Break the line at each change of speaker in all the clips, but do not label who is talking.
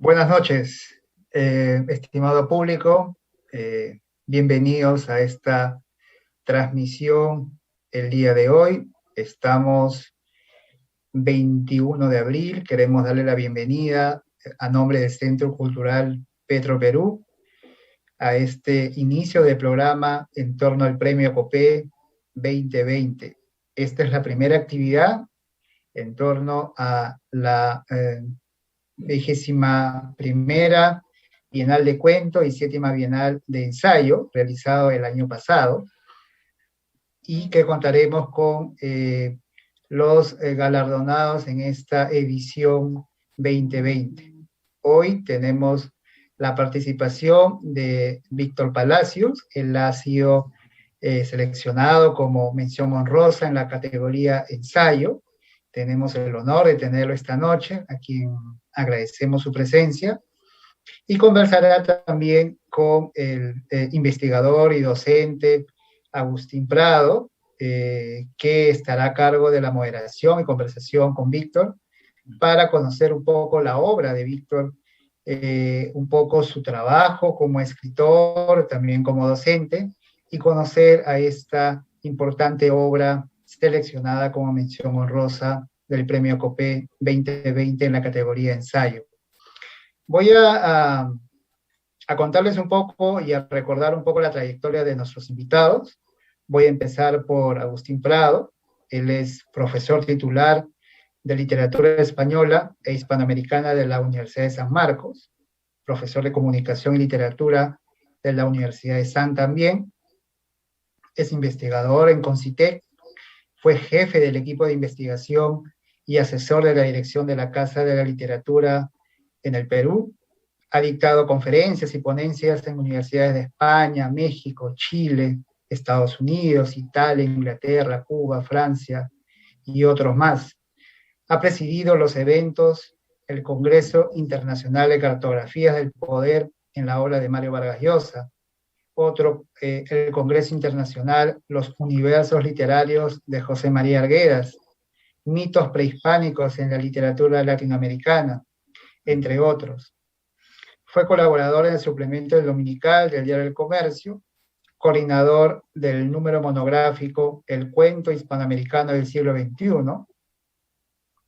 Buenas noches, estimado público. Bienvenidos a esta transmisión el día de hoy. Estamos 21 de abril. Queremos darle la bienvenida a nombre del Centro Cultural Petro Perú a este inicio de programa en torno al Premio COPE 2020. Esta es la primera actividad en torno a la 21ª Bienal de Cuento y 7ª Bienal de Ensayo, realizado el año pasado, y que contaremos con los galardonados en esta edición 2020. Hoy tenemos la participación de Víctor Palacios. Él ha sido seleccionado como mención honrosa en la categoría ensayo. Tenemos el honor de tenerlo esta noche, a quien agradecemos su presencia, y conversará también con el investigador y docente Agustín Prado, que estará a cargo de la moderación y conversación con Víctor, para conocer un poco la obra de Víctor, un poco su trabajo como escritor, también como docente, y conocer a esta importante obra seleccionada como mención honrosa del Premio COPE 2020 en la categoría ensayo. Voy a contarles un poco y a recordar un poco la trayectoria de nuestros invitados. Voy a empezar por Agustín Prado. Él es profesor titular de Literatura Española e Hispanoamericana de la Universidad de San Marcos, profesor de Comunicación y Literatura de la Universidad de San también. Es investigador en CONCITEC, fue jefe del equipo de investigación y asesor de la dirección de la Casa de la Literatura en el Perú. Ha dictado conferencias y ponencias en universidades de España, México, Chile, Estados Unidos, Italia, Inglaterra, Cuba, Francia y otros más. Ha presidido los eventos, el Congreso Internacional de Cartografías del Poder en la obra de Mario Vargas Llosa, el Congreso Internacional Los Universos Literarios de José María Arguedas, mitos prehispánicos en la literatura latinoamericana, entre otros. Fue colaborador en el suplemento del Dominical del Diario del Comercio, coordinador del número monográfico El Cuento Hispanoamericano del Siglo XXI,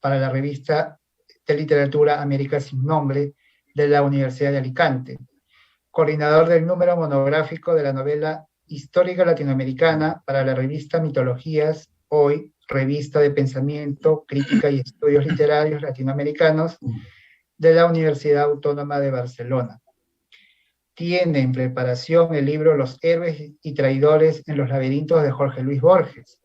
para la revista de literatura América Sin Nombre de la Universidad de Alicante, coordinador del número monográfico de la novela histórica latinoamericana para la revista Mitologías, hoy revista de pensamiento, crítica y estudios literarios latinoamericanos de la Universidad Autónoma de Barcelona. Tiene en preparación el libro Los héroes y traidores en los laberintos de Jorge Luis Borges.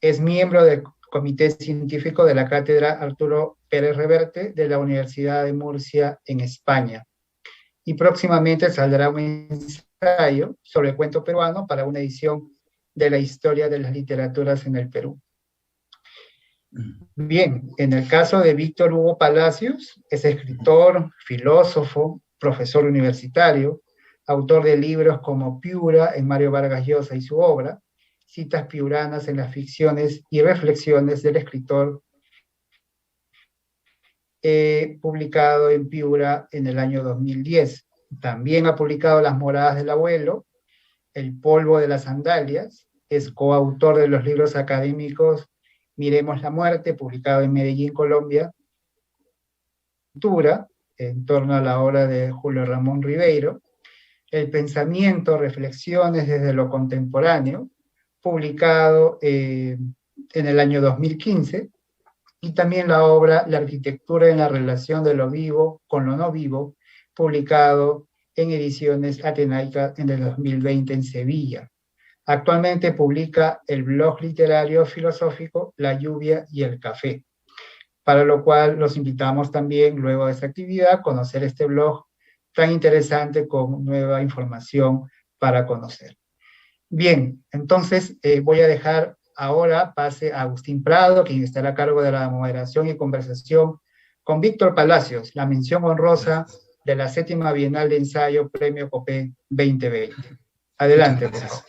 Es miembro del Comité Científico de la Cátedra Arturo Pérez Reverte de la Universidad de Murcia en España. Y próximamente saldrá un ensayo sobre el cuento peruano para una edición de la historia de las literaturas en el Perú. Bien, en el caso de Víctor Hugo Palacios, es escritor, filósofo, profesor universitario, autor de libros como Piura en Mario Vargas Llosa y su obra, citas piuranas en las ficciones y reflexiones del escritor, publicado en Piura en el año 2010. También ha publicado Las moradas del abuelo, El polvo de las sandalias, es coautor de los libros académicos Miremos la muerte, publicado en Medellín, Colombia, en torno a la obra de Julio Ramón Ribeiro, El pensamiento, reflexiones desde lo contemporáneo, publicado en el año 2015, y también la obra La arquitectura en la relación de lo vivo con lo no vivo, publicado en Ediciones Atenaica en el 2020 en Sevilla. Actualmente publica el blog literario filosófico La lluvia y el café, para lo cual los invitamos también, luego de esta actividad, a conocer este blog tan interesante con nueva información para conocer. Bien, entonces voy a dejar ahora pase a Agustín Prado, quien estará a cargo de la moderación y conversación con Víctor Palacios, la mención honrosa de la 7ª Bienal de Ensayo Premio COPE 2020. Adelante, por favor.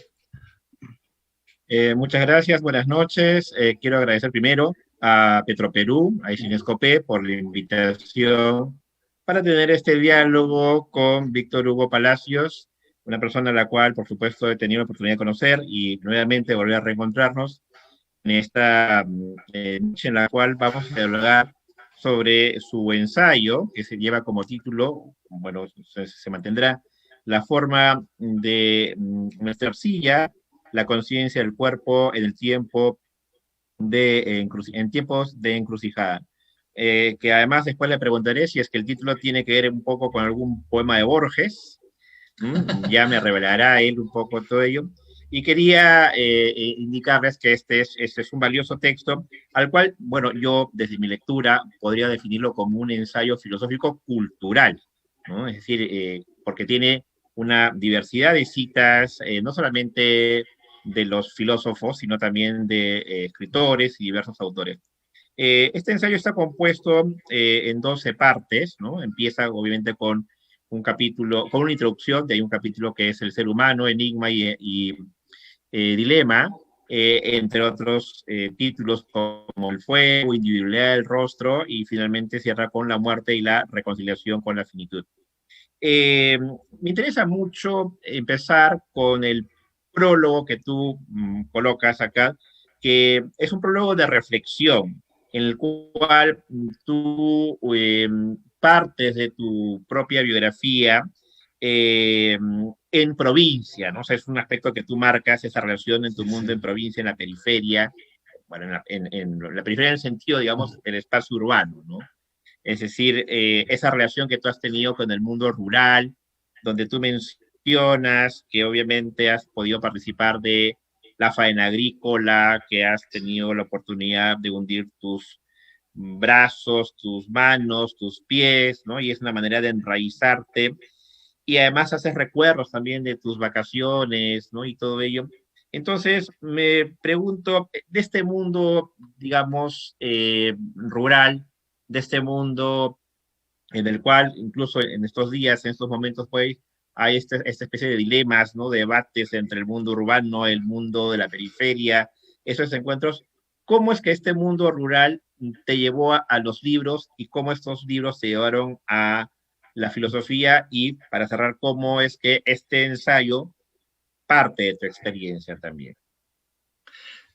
Muchas gracias, buenas noches. Quiero agradecer primero a Petroperú, a Isinescope, por la invitación para tener este diálogo con Víctor Hugo Palacios, una persona a la cual, por supuesto, he tenido la oportunidad de conocer y nuevamente volver a reencontrarnos en esta noche en la cual vamos a dialogar sobre su ensayo, que se lleva como título, bueno, se mantendrá, la forma de nuestra arcilla, la conciencia del cuerpo en el tiempo en tiempos de encrucijada. Que además después le preguntaré si es que el título tiene que ver un poco con algún poema de Borges, ya me revelará él un poco todo ello. Y quería indicarles que este es un valioso texto, al cual, bueno, yo desde mi lectura podría definirlo como un ensayo filosófico cultural, ¿no? Es decir, porque tiene una diversidad de citas, no solamente de los filósofos, sino también de escritores y diversos autores. Este ensayo está compuesto en 12 partes, ¿no? Empieza obviamente con un capítulo, con una introducción, de ahí un capítulo que es el ser humano, enigma y dilema, entre otros títulos como el fuego, individualidad, el rostro, y finalmente cierra con la muerte y la reconciliación con la finitud. Me interesa mucho empezar con el prólogo que tú colocas acá, que es un prólogo de reflexión, en el cual tú partes de tu propia biografía eh, en provincia, ¿no? O sea, es un aspecto que tú marcas, esa relación en tu mundo en provincia, en la periferia, bueno, en la periferia en el sentido, digamos, del espacio urbano, ¿no? Es decir, esa relación que tú has tenido con el mundo rural, donde tú mencionas que obviamente has podido participar de la faena agrícola, que has tenido la oportunidad de hundir tus brazos, tus manos, tus pies, ¿no? Y es una manera de enraizarte. Y además haces recuerdos también de tus vacaciones, ¿no? Y todo ello. Entonces, me pregunto, de este mundo, digamos, rural, de este mundo en el cual incluso en estos días, en estos momentos, pues, hay esta especie de dilemas, ¿no? Debates entre el mundo urbano, el mundo de la periferia, esos encuentros. ¿Cómo es que este mundo rural te llevó a los libros y cómo estos libros te llevaron a la filosofía? Y para cerrar, ¿cómo es que este ensayo parte de tu experiencia también?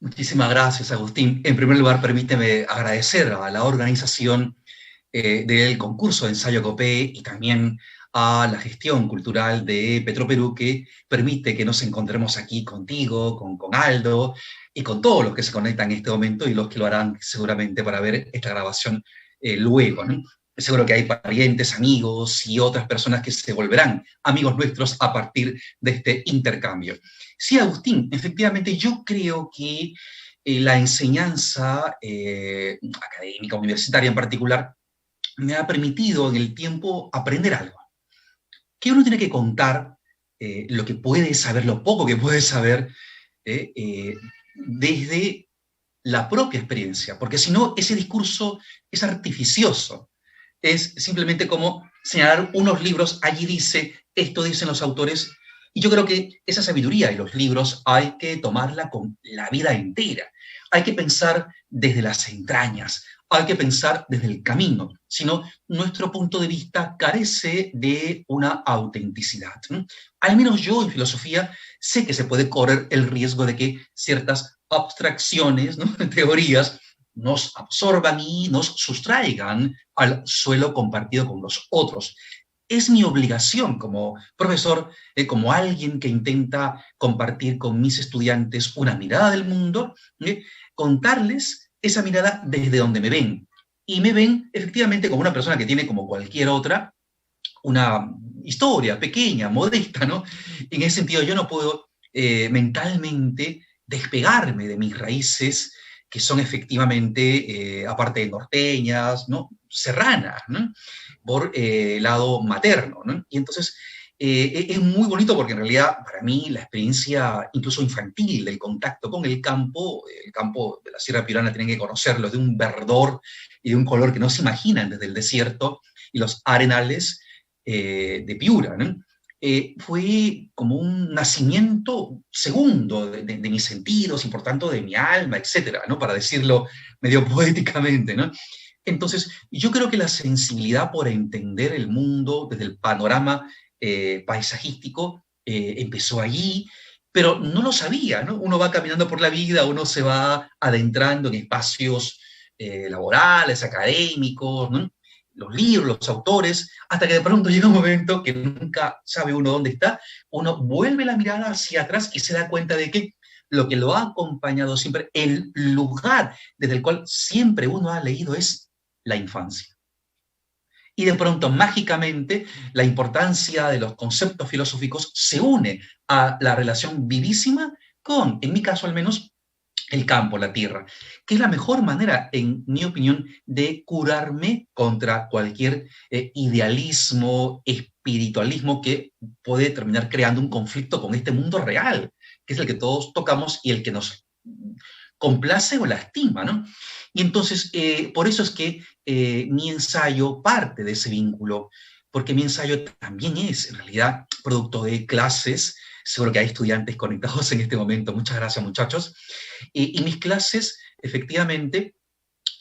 Muchísimas gracias, Agustín. En primer lugar, permíteme agradecer a la organización del concurso de ensayo COPE y también a la gestión cultural de Petroperú que permite que nos encontremos aquí contigo, con Aldo y con todos los que se conectan en este momento y los que lo harán seguramente para ver esta grabación luego, ¿no? Seguro que hay parientes, amigos y otras personas que se volverán amigos nuestros a partir de este intercambio. Sí, Agustín, efectivamente yo creo que la enseñanza académica, universitaria en particular, me ha permitido en el tiempo aprender algo. Que uno tiene que contar lo que puede saber, lo poco que puede saber, desde la propia experiencia, porque si no, ese discurso es artificioso. Es simplemente como señalar unos libros, allí dice, esto dicen los autores, y yo creo que esa sabiduría de los libros hay que tomarla con la vida entera. Hay que pensar desde las entrañas, hay que pensar desde el camino, si no, nuestro punto de vista carece de una autenticidad. Al menos yo en filosofía sé que se puede correr el riesgo de que ciertas abstracciones, ¿no? Teorías, nos absorban y nos sustraigan al suelo compartido con los otros. Es mi obligación como profesor, como alguien que intenta compartir con mis estudiantes una mirada del mundo, contarles esa mirada desde donde me ven. Y me ven efectivamente como una persona que tiene, como cualquier otra, una historia pequeña, modesta, ¿no? En ese sentido, yo no puedo mentalmente despegarme de mis raíces, que son efectivamente, aparte de norteñas, ¿no? Serranas, ¿no? Por lado materno, ¿no? Y entonces es muy bonito porque en realidad para mí la experiencia incluso infantil del contacto con el campo de la Sierra Piurana tienen que conocerlo, de un verdor y de un color que no se imaginan desde el desierto y los arenales de Piura, ¿no? Fue como un nacimiento segundo de mis sentidos y por tanto de mi alma, etcétera, ¿no? Para decirlo medio poéticamente, ¿no? Entonces, yo creo que la sensibilidad por entender el mundo desde el panorama paisajístico empezó allí, pero no lo sabía, ¿no? Uno va caminando por la vida, uno se va adentrando en espacios laborales, académicos, ¿no? Los libros, los autores, hasta que de pronto llega un momento que nunca sabe uno dónde está, uno vuelve la mirada hacia atrás y se da cuenta de que lo que lo ha acompañado siempre, el lugar desde el cual siempre uno ha leído es la infancia. Y de pronto, mágicamente, la importancia de los conceptos filosóficos se une a la relación vivísima con, en mi caso al menos, el campo, la tierra, que es la mejor manera, en mi opinión, de curarme contra cualquier idealismo, espiritualismo que puede terminar creando un conflicto con este mundo real, que es el que todos tocamos y el que nos complace o lastima, ¿no? Y entonces, por eso es que mi ensayo parte de ese vínculo, porque mi ensayo también es, en realidad, producto de clases. Seguro que hay estudiantes conectados en este momento. Muchas gracias, muchachos. Y mis clases, efectivamente,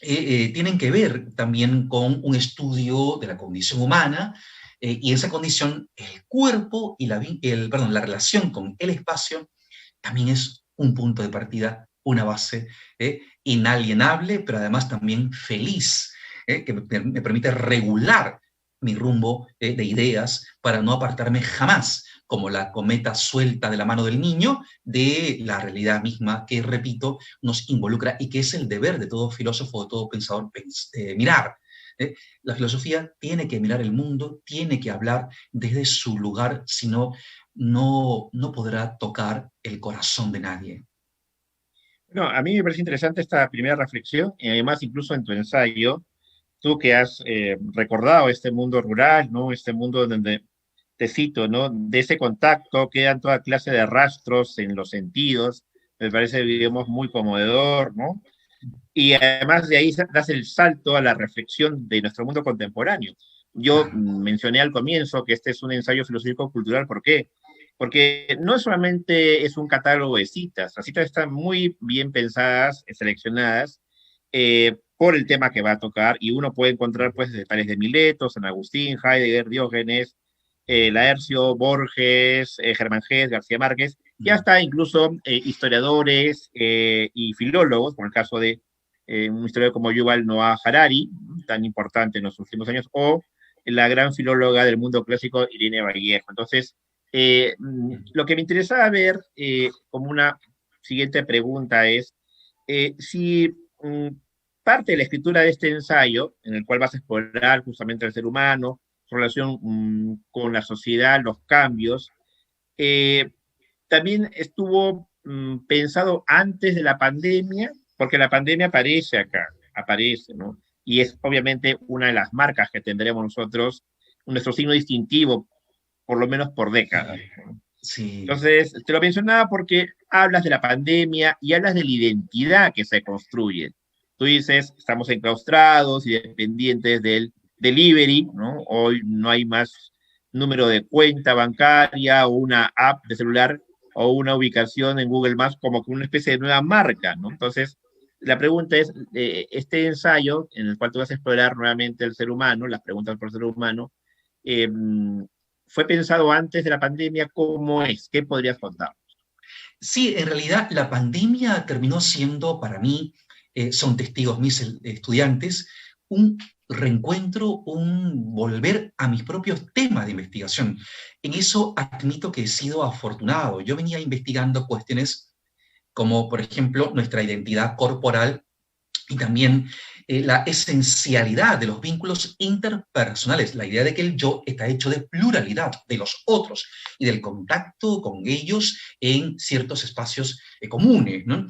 tienen que ver también con un estudio de la condición humana, y esa condición, el cuerpo y la relación con el espacio, también es un punto de partida, una base inalienable, pero además también feliz, que me permite regular mi rumbo de ideas para no apartarme jamás, como la cometa suelta de la mano del niño, de la realidad misma que, repito, nos involucra y que es el deber de todo filósofo, de todo pensador, mirar. La filosofía tiene que mirar el mundo, tiene que hablar desde su lugar, si no, no podrá tocar el corazón de nadie.
No, a mí me parece interesante esta primera reflexión, y además incluso en tu ensayo, tú que has recordado este mundo rural, ¿no? Este mundo donde, te cito, ¿no? De ese contacto quedan toda clase de rastros en los sentidos, me parece, digamos, muy conmovedor, ¿no? Y además de ahí das el salto a la reflexión de nuestro mundo contemporáneo. Yo mencioné al comienzo que este es un ensayo filosófico-cultural, ¿por qué? Porque no solamente es un catálogo de citas, las citas están muy bien pensadas, seleccionadas, por el tema que va a tocar, y uno puede encontrar pues desde Tales de Mileto, San Agustín, Heidegger, Diógenes, Laercio, Borges, Germán Gess, García Márquez, y hasta incluso historiadores y filólogos, como el caso de un historiador como Yuval Noah Harari, tan importante en los últimos años, o la gran filóloga del mundo clásico, Irene Vallejo. Entonces, lo que me interesaba ver como una siguiente pregunta es si parte de la escritura de este ensayo, en el cual vas a explorar justamente el ser humano, su relación con la sociedad, los cambios, también estuvo pensado antes de la pandemia, porque la pandemia aparece acá, aparece, ¿no? Y es obviamente una de las marcas que tendremos nosotros, nuestro signo distintivo, por lo menos por décadas. ¿No?
Sí.
Entonces, te lo mencionaba porque hablas de la pandemia y hablas de la identidad que se construye. Tú dices, estamos enclaustrados y dependientes del delivery, ¿no? Hoy no hay más número de cuenta bancaria o una app de celular o una ubicación en Google Maps como una especie de nueva marca, ¿no? Entonces, la pregunta es, este ensayo en el cual tú vas a explorar nuevamente el ser humano, las preguntas por el ser humano, ¿fue pensado antes de la pandemia? ¿Cómo es? ¿Qué podrías contar?
Sí, en realidad la pandemia terminó siendo para mí, son testigos mis estudiantes, un reencuentro, un volver a mis propios temas de investigación. En eso admito que he sido afortunado. Yo venía investigando cuestiones como, por ejemplo, nuestra identidad corporal y también la esencialidad de los vínculos interpersonales, la idea de que el yo está hecho de pluralidad de los otros y del contacto con ellos en ciertos espacios comunes, ¿no?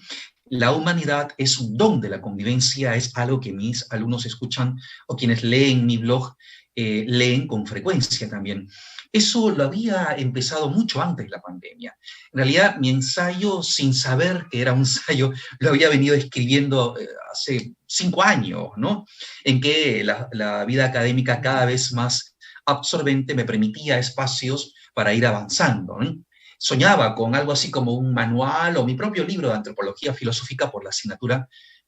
La humanidad es un don de la convivencia, es algo que mis alumnos escuchan o quienes leen mi blog leen con frecuencia también. Eso lo había empezado mucho antes de la pandemia. En realidad, mi ensayo, sin saber que era un ensayo, lo había venido escribiendo hace 5 años, ¿no? En que la vida académica cada vez más absorbente me permitía espacios para ir avanzando, ¿no? Soñaba con algo así como un manual o mi propio libro de antropología filosófica por la asignatura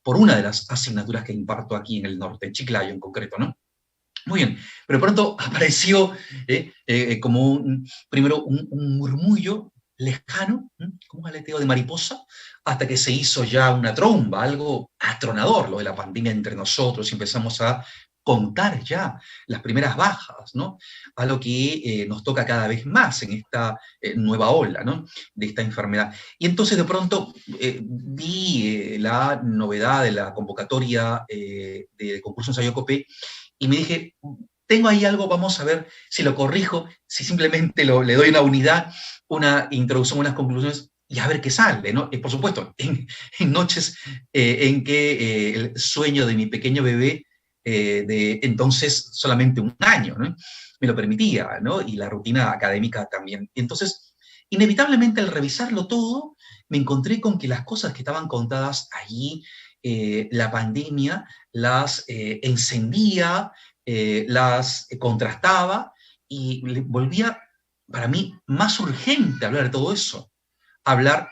por una de las asignaturas que imparto aquí en el norte, en Chiclayo en concreto, ¿no? Muy bien, pero pronto apareció como primero un murmullo lejano, como un aleteo de mariposa, hasta que se hizo ya una tromba, algo atronador, lo de la pandemia entre nosotros, y empezamos a contar ya las primeras bajas, ¿no? A lo que nos toca cada vez más en esta nueva ola, ¿no? De esta enfermedad. Y entonces de pronto vi la novedad de la convocatoria del concurso Ensayo Copé, y me dije, tengo ahí algo, vamos a ver si lo corrijo, si simplemente le doy una unidad, una introducción, unas conclusiones, y a ver qué sale, ¿no? Por supuesto, en noches en que el sueño de mi pequeño bebé, de entonces solamente un año, ¿no? Me lo permitía, ¿no? Y la rutina académica también. Entonces, inevitablemente al revisarlo todo, me encontré con que las cosas que estaban contadas allí, la pandemia las encendía, las contrastaba y volvía para mí más urgente hablar de todo eso. Hablar,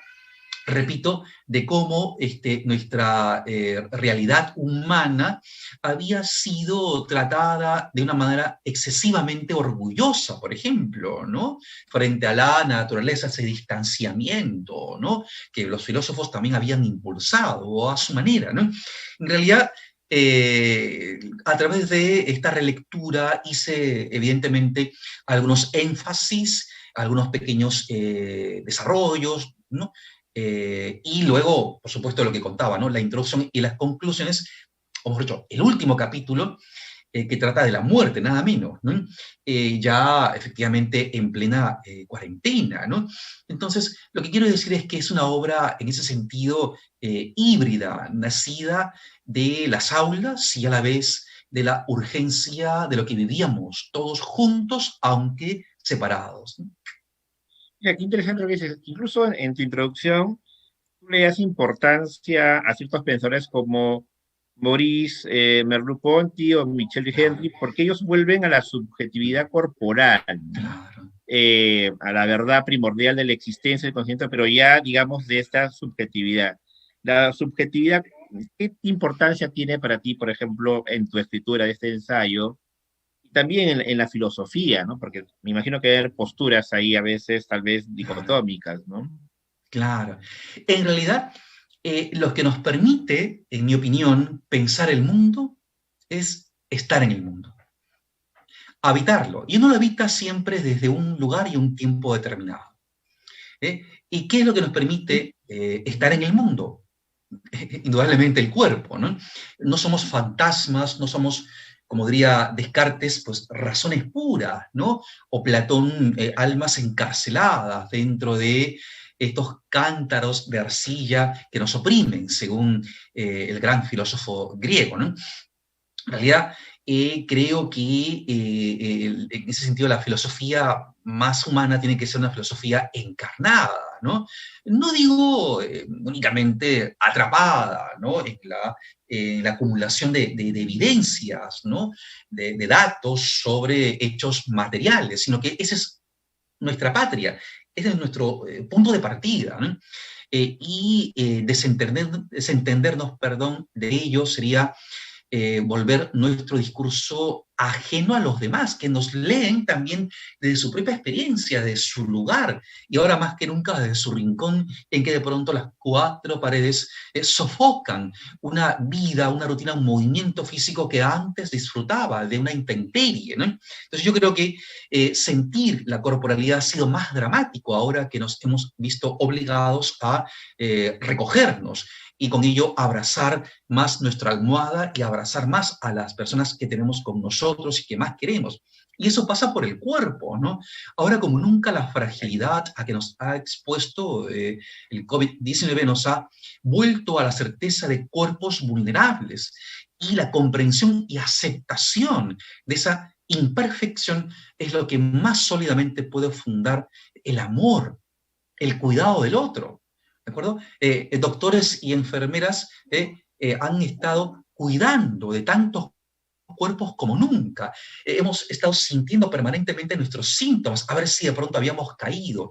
repito, de cómo nuestra realidad humana había sido tratada de una manera excesivamente orgullosa, por ejemplo, ¿no? Frente a la naturaleza, ese distanciamiento, ¿no? Que los filósofos también habían impulsado a su manera, ¿no? En realidad, a través de esta relectura hice, evidentemente, algunos énfasis, algunos pequeños desarrollos, ¿no? Y luego, por supuesto, lo que contaba, ¿no? La introducción y las conclusiones, o mejor dicho, el último capítulo, que trata de la muerte, nada menos, ¿no? Ya efectivamente en plena cuarentena, ¿no? Entonces, lo que quiero decir es que es una obra, en ese sentido, híbrida, nacida de las aulas y a la vez de la urgencia de lo que vivíamos todos juntos, aunque separados, ¿no?
Mira, qué interesante lo que dices. Incluso en tu introducción, tú le das importancia a ciertos pensadores como Maurice Merleau-Ponty o Michel Henry, porque ellos vuelven a la subjetividad corporal, ¿no?
Claro.
A la verdad primordial de la existencia del consciente, pero ya, digamos, de esta subjetividad. La subjetividad, ¿qué importancia tiene para ti, por ejemplo, en tu escritura de este ensayo? Y también en la filosofía, ¿no? Porque me imagino que hay posturas ahí a veces, tal vez,
Claro.
dicotómicas, ¿no?
Claro. En realidad, lo que nos permite, en mi opinión, pensar el mundo es estar en el mundo, habitarlo. Y uno lo habita siempre desde un lugar y un tiempo determinado. ¿Eh? ¿Y qué es lo que nos permite estar en el mundo? Indudablemente el cuerpo, ¿no? No somos fantasmas, no somos, como diría Descartes, pues razones puras, ¿no? O Platón, almas encarceladas dentro de estos cántaros de arcilla que nos oprimen, según el gran filósofo griego, ¿no? En realidad, creo que en ese sentido la filosofía más humana tiene que ser una filosofía encarnada, ¿no? No digo únicamente atrapada, ¿no? En la acumulación de evidencias, ¿no? De datos sobre hechos materiales, sino que esa es nuestra patria, ese es nuestro punto de partida, ¿no? Desentendernos, perdón, de ello sería volver nuestro discurso ajeno a los demás, que nos leen también desde su propia experiencia, de su lugar, y ahora más que nunca desde su rincón, en que de pronto las cuatro paredes sofocan una vida, una rutina, un movimiento físico que antes disfrutaba de una intemperie, ¿no? Entonces yo creo que sentir la corporalidad ha sido más dramático ahora que nos hemos visto obligados a recogernos y con ello abrazar más nuestra almohada y abrazar más a las personas que tenemos con nosotros y que más queremos. Y eso pasa por el cuerpo, ¿no? Ahora como nunca la fragilidad a que nos ha expuesto el COVID-19 nos ha vuelto a la certeza de cuerpos vulnerables y la comprensión y aceptación de esa imperfección es lo que más sólidamente puede fundar el amor, el cuidado del otro. ¿De acuerdo? Doctores y enfermeras han estado cuidando de tantos cuerpos como nunca. Hemos estado sintiendo permanentemente nuestros síntomas, a ver si de pronto habíamos caído.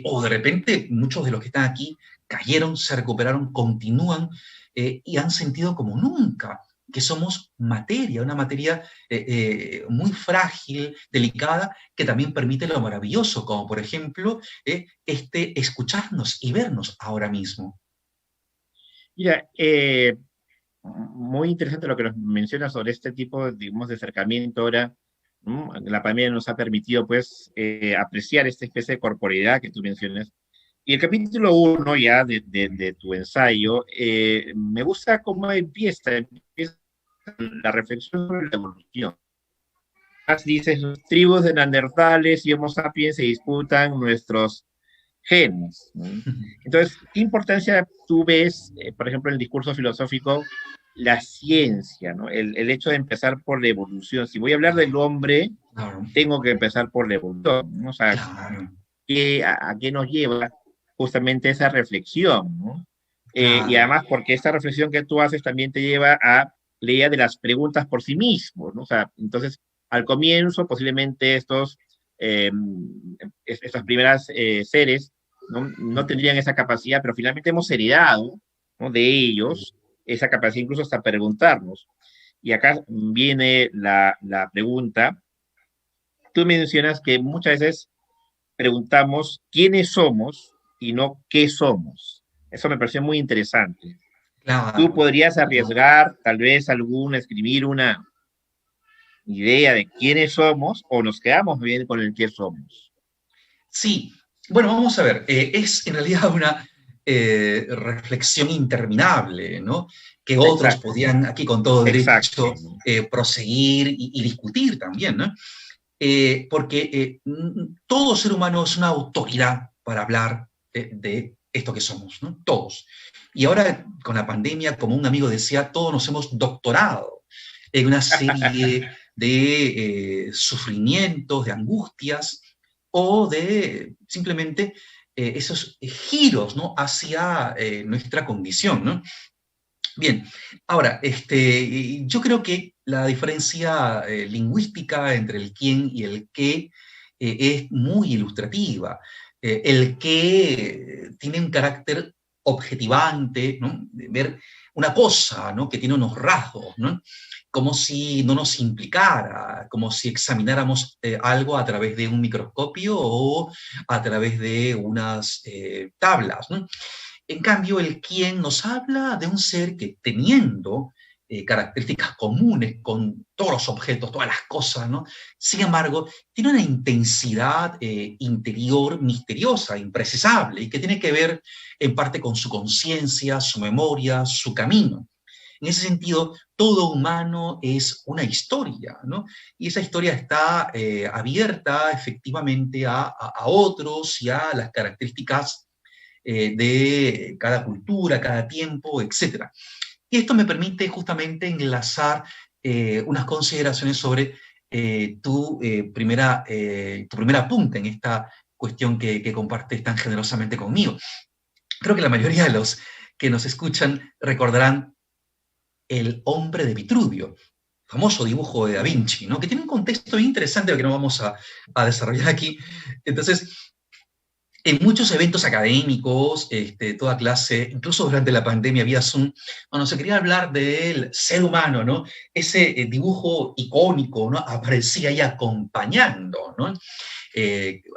O de repente muchos de los que están aquí cayeron, se recuperaron, continúan y han sentido como nunca que somos materia, una materia muy frágil, delicada, que también permite lo maravilloso, como por ejemplo escucharnos y vernos ahora mismo.
Mira, muy interesante lo que nos mencionas sobre este tipo, digamos, de acercamiento ahora, ¿no? La pandemia nos ha permitido, pues, apreciar esta especie de corporeidad que tú mencionas. Y el capítulo uno ya de tu ensayo, me gusta cómo empieza la reflexión sobre la evolución. Dices, los tribus de neandertales y Homo sapiens se disputan nuestros genes, ¿no? Entonces, ¿qué importancia tú ves, por ejemplo, en el discurso filosófico, la ciencia, ¿no? El hecho de empezar por la evolución. Si voy a hablar del hombre,
Claro,
tengo que empezar por la evolución, ¿no? O sea,
claro,
a qué nos lleva justamente esa reflexión, ¿no? Y
claro.
además porque esta reflexión que tú haces también te lleva a la idea de las preguntas por sí mismos, ¿no? O sea, entonces, al comienzo, posiblemente eh, estas primeras seres no tendrían esa capacidad, pero finalmente hemos heredado, ¿no?, de ellos esa capacidad incluso hasta preguntarnos. Y acá viene la pregunta. Tú mencionas que muchas veces preguntamos quiénes somos y no qué somos. Eso me pareció muy interesante. Tú
Claro.
podrías arriesgar, tal vez, escribir una idea de quiénes somos o nos quedamos bien con el qué somos.
Sí, bueno, vamos a ver, es en realidad una reflexión interminable, ¿no? Que otros
Exacto,
podían aquí con todo
exacto.
derecho proseguir y discutir también, ¿no? Porque todo ser humano es una autoridad para hablar de esto que somos, ¿no? Todos. Y ahora con la pandemia, como un amigo decía, todos nos hemos doctorado en una serie de sufrimientos, de angustias o de simplemente esos giros, ¿no?, hacia nuestra condición, ¿no? Bien, ahora, yo creo que la diferencia lingüística entre el quién y el qué es muy ilustrativa. El qué tiene un carácter objetivante, ¿no?, de ver una cosa, ¿no?, que tiene unos rasgos, ¿no?, como si no nos implicara, como si examináramos algo a través de un microscopio o a través de unas tablas, ¿no? En cambio, el quién nos habla de un ser que teniendo características comunes con todos los objetos, todas las cosas, ¿no? Sin embargo, tiene una intensidad interior misteriosa, imprecisable, y que tiene que ver en parte con su conciencia, su memoria, su camino. En ese sentido, todo humano es una historia, ¿no? Y esa historia está abierta efectivamente a otros y a las características de cada cultura, cada tiempo, etc. Y esto me permite justamente enlazar unas consideraciones sobre tu primer apunte en esta cuestión que compartes tan generosamente conmigo. Creo que la mayoría de los que nos escuchan recordarán El hombre de Vitruvio, famoso dibujo de Da Vinci, ¿no?, que tiene un contexto bien interesante que no vamos a desarrollar aquí. Entonces, en muchos eventos académicos, toda clase, incluso durante la pandemia vía Zoom, cuando se quería hablar del ser humano, ¿no?, ese dibujo icónico, ¿no?, aparecía ahí acompañando, ¿no?,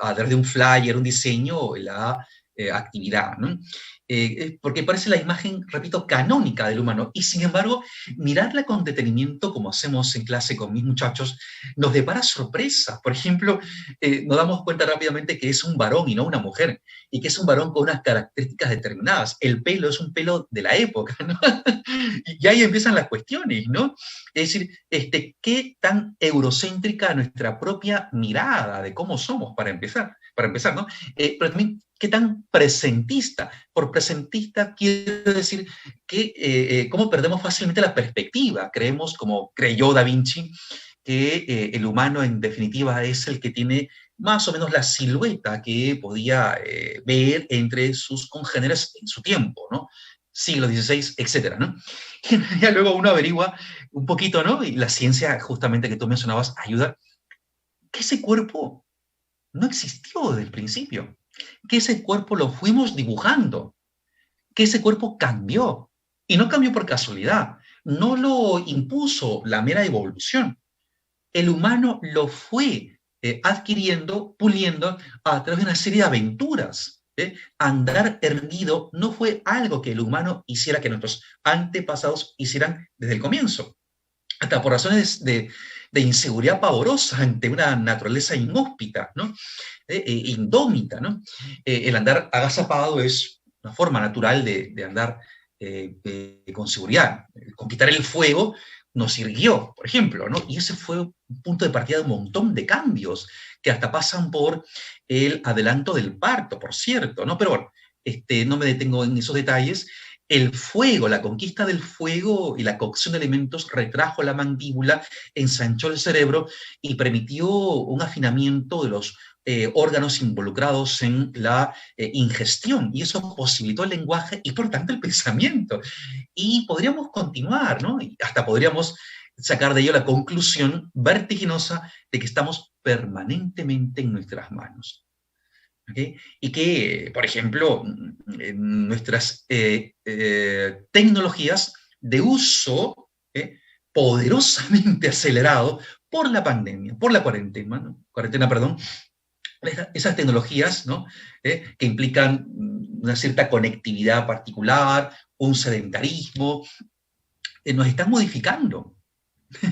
a través de un flyer, un diseño, la actividad, ¿no? Porque parece la imagen, repito, canónica del humano, y sin embargo, mirarla con detenimiento, como hacemos en clase con mis muchachos, nos depara sorpresas. Por ejemplo, nos damos cuenta rápidamente que es un varón y no una mujer, y que es un varón con unas características determinadas. El pelo es un pelo de la época, ¿no? Y ahí empiezan las cuestiones, ¿no? Es decir, qué tan eurocéntrica nuestra propia mirada de cómo somos, para empezar, ¿no? Pero también qué tan presentista. Por presentista quiero decir que cómo perdemos fácilmente la perspectiva. Creemos, como creyó Da Vinci, que el humano en definitiva es el que tiene más o menos la silueta que podía ver entre sus congéneres en su tiempo, ¿no? Siglo XVI, etcétera, ¿no? Y ya luego uno averigua un poquito, ¿no? Y la ciencia, justamente que tú mencionabas, ayuda, que ese cuerpo no existió desde el principio, que ese cuerpo lo fuimos dibujando. que ese cuerpo cambió. Y no cambió por casualidad, no lo impuso la mera evolución. El humano lo fue adquiriendo, puliendo a través de una serie de aventuras. Andar erguido no fue algo que el humano hiciera, que nuestros antepasados hicieran desde el comienzo. Hasta por razones de inseguridad pavorosa ante una naturaleza inhóspita, ¿no? Indómita, ¿no? El andar agazapado es una forma natural de andar con seguridad. Conquistar el fuego nos irguió, por ejemplo, ¿no? Y ese fue un punto de partida de un montón de cambios que hasta pasan por el adelanto del parto, por cierto, ¿no? Pero bueno, no me detengo en esos detalles. El fuego, la conquista del fuego y la cocción de alimentos retrajo la mandíbula, ensanchó el cerebro y permitió un afinamiento de los órganos involucrados en la ingestión, y eso posibilitó el lenguaje y por tanto el pensamiento. Y podríamos continuar, ¿no? Y hasta podríamos sacar de ello la conclusión vertiginosa de que estamos permanentemente en nuestras manos. ¿Okay? Y que, por ejemplo, nuestras tecnologías de uso poderosamente acelerado por la pandemia, por la cuarentena, perdón, esas tecnologías, ¿no? Que implican una cierta conectividad particular, un sedentarismo, nos están modificando,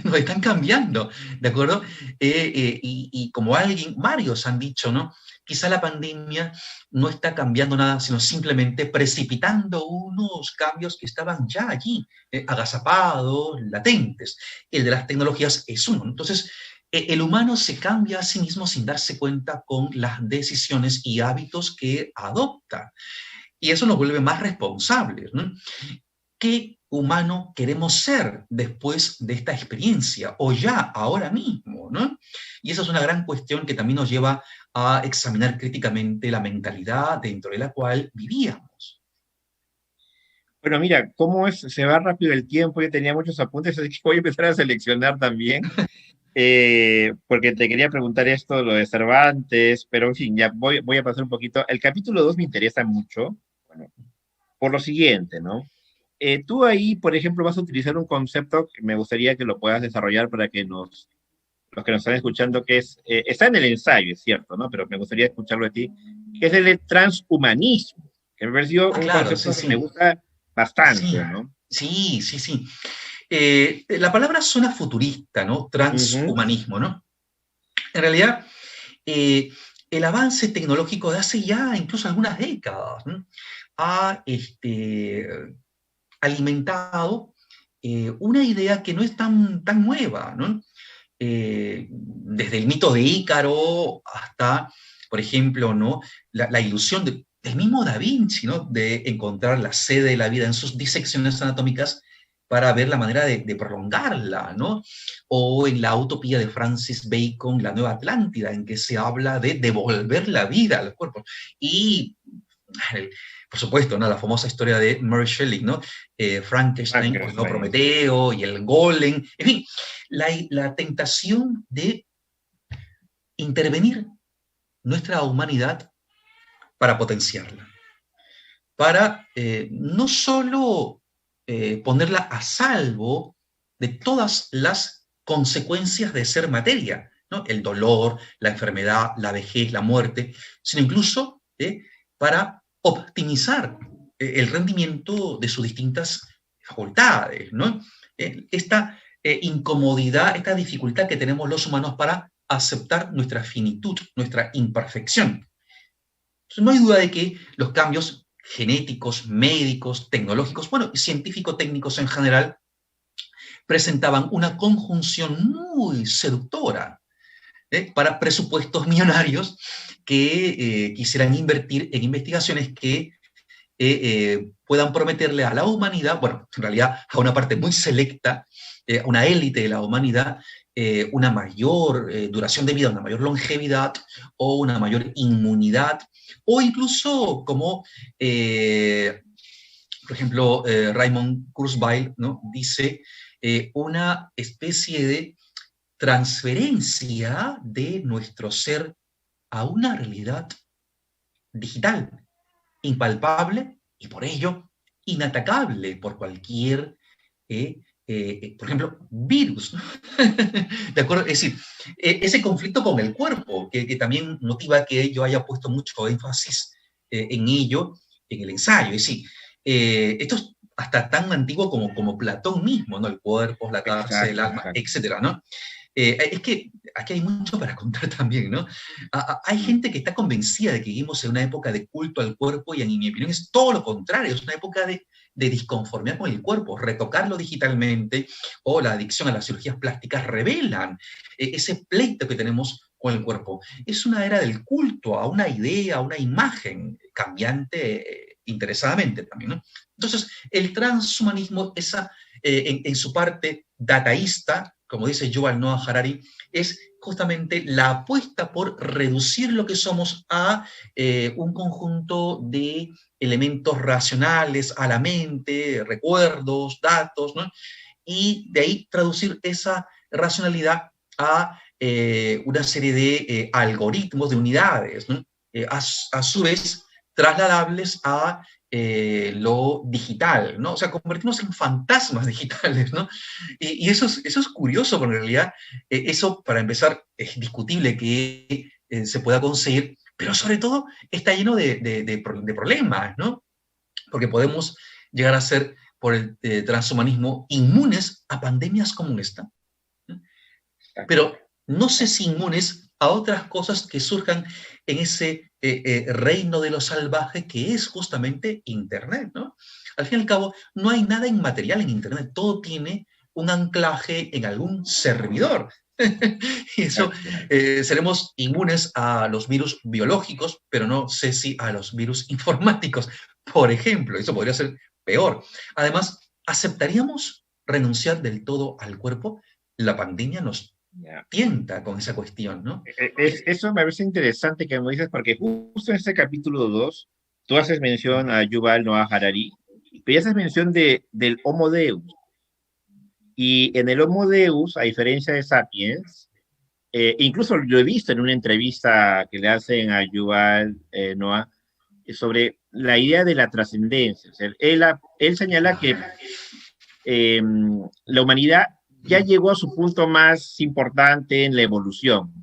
nos están cambiando, ¿de acuerdo? Y como varios han dicho, ¿no? Quizá la pandemia no está cambiando nada, sino simplemente precipitando unos cambios que estaban ya allí, agazapados, latentes. El de las tecnologías es uno. Entonces, el humano se cambia a sí mismo sin darse cuenta con las decisiones y hábitos que adopta. Y eso nos vuelve más responsables, ¿no? ¿Qué humano queremos ser después de esta experiencia? O ya, ahora mismo, ¿no? Y esa es una gran cuestión que también nos lleva a examinar críticamente la mentalidad dentro de la cual vivíamos.
Bueno, mira, cómo se va rápido el tiempo, yo tenía muchos apuntes, así que voy a empezar a seleccionar también, porque te quería preguntar esto, lo de Cervantes, pero en fin, ya voy a pasar un poquito. El capítulo 2 me interesa mucho, bueno, por lo siguiente, ¿no? Tú ahí, por ejemplo, vas a utilizar un concepto que me gustaría que lo puedas desarrollar para que los que nos están escuchando, que está en el ensayo, es cierto, ¿no? Pero me gustaría escucharlo de ti, que es el de transhumanismo, que me pareció un
claro,
concepto
sí,
que me gusta bastante,
sí,
¿no?
Sí, sí, sí. La palabra suena futurista, ¿no? Transhumanismo, ¿no? En realidad, el avance tecnológico de hace ya incluso algunas décadas, ¿no? Ha alimentado una idea que no es tan nueva, ¿no? Desde el mito de Ícaro hasta, por ejemplo, ¿no? la ilusión del mismo Da Vinci, ¿no? De encontrar la sede de la vida en sus disecciones anatómicas para ver la manera de prolongarla, ¿no? O en la utopía de Francis Bacon, La Nueva Atlántida, en que se habla de devolver la vida al cuerpo. Y por supuesto, ¿no? La famosa historia de Mary Shelley, ¿no? Frankenstein, pues, ¿no? Prometeo y el Golem, en fin, la tentación de intervenir nuestra humanidad para potenciarla, para no solo ponerla a salvo de todas las consecuencias de ser materia, ¿no? El dolor, la enfermedad, la vejez, la muerte, sino incluso para optimizar el rendimiento de sus distintas facultades, ¿no? Esta incomodidad, esta dificultad que tenemos los humanos para aceptar nuestra finitud, nuestra imperfección. Entonces, no hay duda de que los cambios genéticos, médicos, tecnológicos, bueno, y científico-técnicos en general, presentaban una conjunción muy seductora para presupuestos millonarios que quisieran invertir en investigaciones que puedan prometerle a la humanidad, bueno, en realidad a una parte muy selecta, una élite de la humanidad, una mayor duración de vida, una mayor longevidad o una mayor inmunidad, o incluso como, por ejemplo, Raymond Kurzweil, ¿no? Dice una especie de transferencia de nuestro ser a una realidad digital, impalpable y por ello inatacable por cualquier, por ejemplo, virus, ¿no? ¿De acuerdo? Es decir, ese conflicto con el cuerpo, que también motiva que yo haya puesto mucho énfasis en ello, en el ensayo. Es decir, esto es hasta tan antiguo como Platón mismo, ¿no? El cuerpo, la cárcel, el
Exacto,
alma,
exacto.
etcétera, ¿no? Es que aquí hay mucho para contar también, ¿no? Hay
Mm.
gente que está convencida de que vivimos en una época de culto al cuerpo y en mi opinión es todo lo contrario, es una época de disconformidad con el cuerpo. Retocarlo digitalmente o la adicción a las cirugías plásticas revelan ese pleito que tenemos con el cuerpo. Es una era del culto a una idea, a una imagen cambiante interesadamente también, ¿no? Entonces, el transhumanismo, en su parte dataísta, como dice Yuval Noah Harari, es justamente la apuesta por reducir lo que somos a un conjunto de elementos racionales, a la mente, recuerdos, datos, ¿no? Y de ahí traducir esa racionalidad a una serie de algoritmos, de unidades, ¿no? A su vez trasladables a lo digital, ¿no? O sea, convertirnos en fantasmas digitales, ¿no? Y eso es curioso, porque en realidad eso, para empezar, es discutible que se pueda conseguir, pero sobre todo está lleno de problemas, ¿no? Porque podemos llegar a ser, por el transhumanismo, inmunes a pandemias como esta, ¿no? Pero no sé si inmunes a otras cosas que surjan en ese reino de lo salvaje que es justamente Internet, ¿no? Al fin y al cabo, no hay nada inmaterial en Internet, todo tiene un anclaje en algún servidor. Y eso,
Exacto.
seremos inmunes a los virus biológicos, pero no sé si a los virus informáticos, por ejemplo. Eso podría ser peor. Además, ¿aceptaríamos renunciar del todo al cuerpo? La pandemia nos
Ya.
tienta con esa cuestión, ¿no?
Eso me parece interesante que me dices, porque justo en este capítulo 2 tú haces mención a Yuval Noah Harari, pero ya haces mención del Homo Deus. Y en el Homo Deus, a diferencia de Sapiens, incluso lo he visto en una entrevista que le hacen a Yuval Noah sobre la idea de la trascendencia. O sea, él señala que la humanidad ya llegó a su punto más importante en la evolución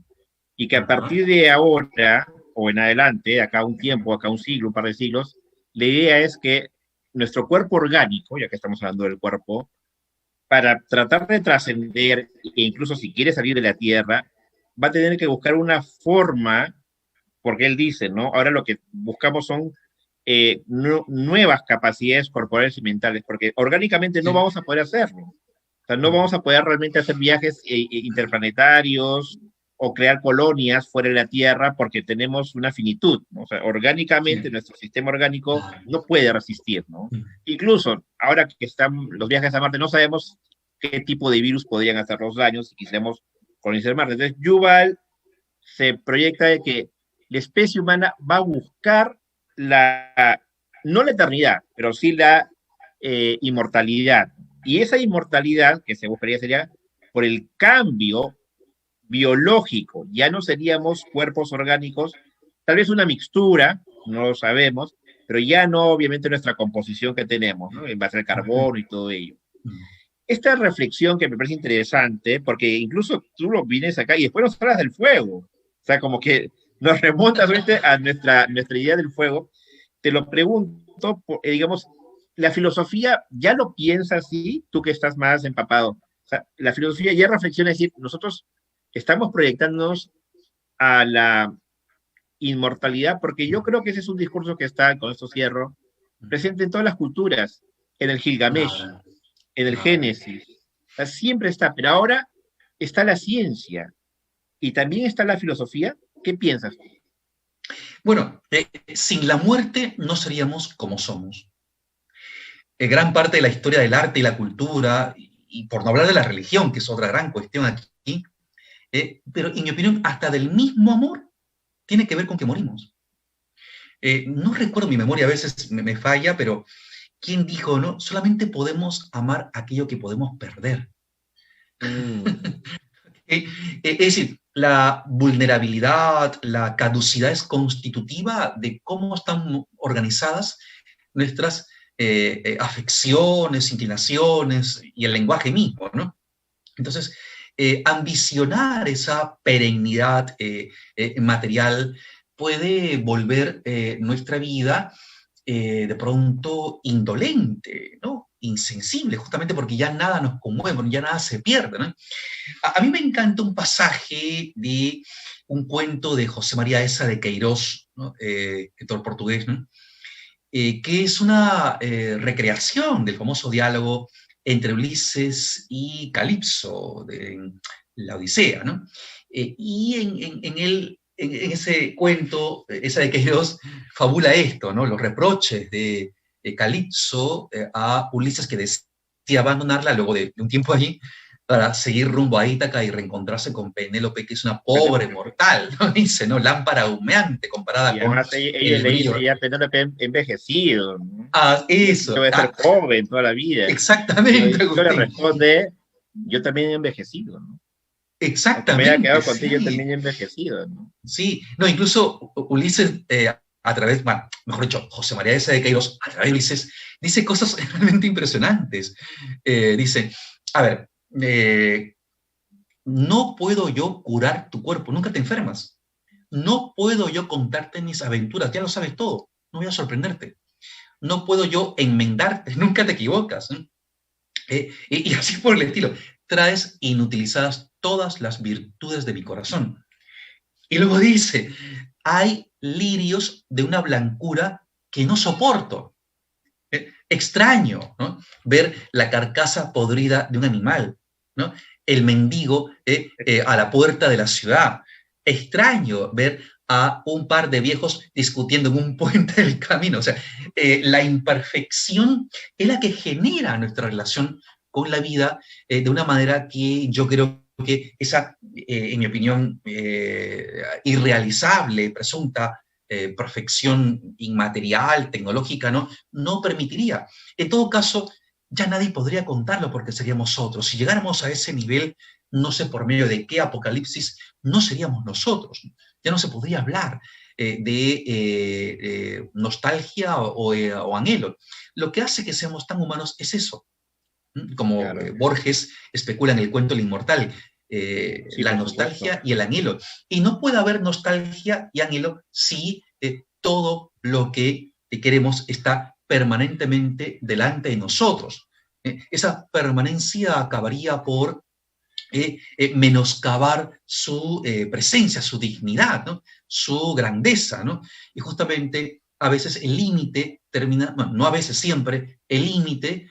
y que a
Ajá.
partir de ahora o en adelante, acá un tiempo, acá un siglo, un par de siglos, la idea es que nuestro cuerpo orgánico, ya que estamos hablando del cuerpo, para tratar de trascender, e incluso si quiere salir de la Tierra, va a tener que buscar una forma, porque él dice, ¿no? Ahora lo que buscamos son nuevas capacidades corporales y mentales, porque orgánicamente no
Sí.
vamos a poder hacerlo. O sea, no vamos a poder realmente hacer viajes interplanetarios o crear colonias fuera de la Tierra porque tenemos una finitud, ¿no? O sea, orgánicamente
Sí.
nuestro sistema orgánico
Claro.
no puede resistir, ¿no? Incluso ahora que están los viajes a Marte, no sabemos qué tipo de virus podrían hacernos daños si quisiéramos colonizar Marte. Entonces, Yuval se proyecta de que la especie humana va a buscar no la eternidad, pero sí la inmortalidad. Y esa inmortalidad que se buscaría sería por el cambio biológico. Ya no seríamos cuerpos orgánicos, tal vez una mixtura, no lo sabemos, pero ya no obviamente nuestra composición que tenemos, ¿no? En base al carbono y todo ello. Esta reflexión que me parece interesante, porque incluso tú lo vienes acá y después nos hablas del fuego. O sea, como que nos remontas a nuestra idea del fuego. Te lo pregunto, digamos, la filosofía ya lo piensa así, tú que estás más empapado. O sea, la filosofía ya reflexiona, es decir, nosotros estamos proyectándonos a la inmortalidad, porque yo creo que ese es un discurso que está, con esto cierro, presente en todas las culturas, en el Gilgamesh,
Claro,
en el
claro.
Génesis. O sea, siempre está, pero ahora está la ciencia y también está la filosofía. ¿Qué piensas?
Bueno, sin la muerte no seríamos como somos. Gran parte de la historia del arte y la cultura, y por no hablar de la religión, que es otra gran cuestión aquí, pero en mi opinión, hasta del mismo amor, tiene que ver con que morimos. No recuerdo, mi memoria a veces me falla, pero ¿quién dijo, no? Solamente podemos amar aquello que podemos perder.
Mm.
Es decir, la vulnerabilidad, la caducidad es constitutiva de cómo están organizadas nuestras afecciones, inclinaciones y el lenguaje mismo, ¿no? Entonces, ambicionar esa perennidad material puede volver nuestra vida de pronto indolente, ¿no? Insensible, justamente porque ya nada nos conmueve, ya nada se pierde, ¿no? A mí me encanta un pasaje de un cuento de José María Essa de Queiroz, ¿no? Escritor portugués, ¿no? Que es una recreación del famoso diálogo entre Ulises y Calipso de la Odisea, ¿no? Y en ese cuento, esa de Queiroz, fabula esto, ¿no? Los reproches de Calipso a Ulises, que decía abandonarla luego de un tiempo allí para seguir rumbo a Ítaca y reencontrarse con Penélope, que es una pobre mortal, ¿no? Dice, ¿no? Lámpara humeante comparada
Y
con
además ella
el
le dice,
brillo.
ya Penélope envejecido, ¿no?
Ah, eso.
Yo voy a ser joven toda la vida.
Exactamente,
Yo le
Agustín.
responde, yo también he envejecido, ¿no? Aunque me haya
Exactamente,
quedado contigo,
sí.
yo también he envejecido, ¿no?
Sí, no, incluso Ulises, a través, bueno, mejor dicho, José María Essa de Queiroz, a través de Ulises, dice cosas realmente impresionantes. Dice, a ver, no puedo yo curar tu cuerpo, nunca te enfermas. No puedo yo contarte mis aventuras, ya lo sabes todo, no voy a sorprenderte. No puedo yo enmendarte, nunca te equivocas. Y así por el estilo. Traes inutilizadas todas las virtudes de mi corazón. Y luego dice, hay lirios de una blancura que no soporto. Extraño, ¿no? Ver la carcasa podrida de un animal, ¿no? El mendigo a la puerta de la ciudad. Extraño ver a un par de viejos discutiendo en un puente del camino. O sea, la imperfección es la que genera nuestra relación con la vida de una manera que yo creo que esa, en mi opinión, irrealizable, presunta perfección inmaterial, tecnológica, no permitiría. En todo caso, ya nadie podría contarlo porque seríamos otros. Si llegáramos a ese nivel, no sé por medio de qué apocalipsis, no seríamos nosotros. Ya no se podría hablar de nostalgia o anhelo. Lo que hace que seamos tan humanos es eso. Como
Claro.
Borges especula en el cuento El Inmortal,
Sí,
la
por
nostalgia
supuesto.
y el anhelo. Y no puede haber nostalgia y anhelo si todo lo que queremos está permanentemente delante de nosotros. Esa permanencia acabaría por menoscabar su presencia, su dignidad, ¿no? Su grandeza, ¿no? Y justamente a veces el límite termina, bueno, no a veces, siempre, el límite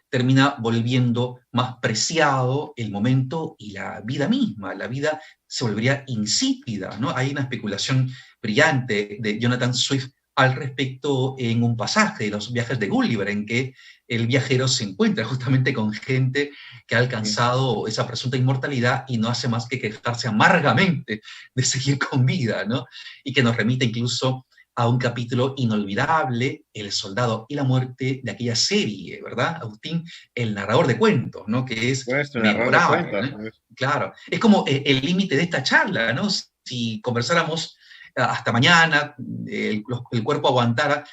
termina volviendo más preciado el momento y la vida misma. La vida se volvería insípida, ¿no? Hay una especulación brillante de Jonathan Swift al respecto en un pasaje de los viajes de Gulliver, en que el viajero se encuentra justamente con gente que ha alcanzado esa presunta inmortalidad y no hace más que quejarse amargamente de seguir con vida, ¿no? Y que nos remite incluso a un capítulo inolvidable, El soldado y la muerte, de aquella serie, ¿verdad, Agustín? El narrador de cuentos, ¿no? Que es
Nuestro narrador de
memorable,
cuentos,
¿no?
pues.
Claro, es como el límite de esta charla, ¿no? Si conversáramos hasta mañana, el cuerpo aguantara